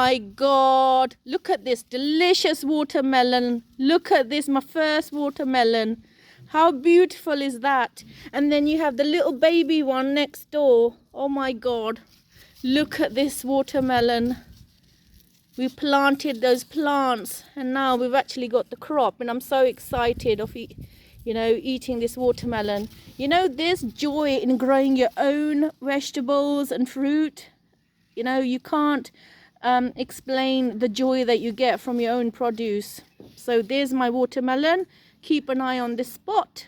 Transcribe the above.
my God. Look at this delicious watermelon. Look at this, my first watermelon. How beautiful is that? And then you have the little baby one next door. Oh my God. Look at this watermelon. We planted those plants and now we've actually got the crop, and I'm so excited of eating this watermelon. There's joy in growing your own vegetables and fruit. You can't explain the joy that you get from your own produce. So there's my watermelon. Keep an eye on this spot.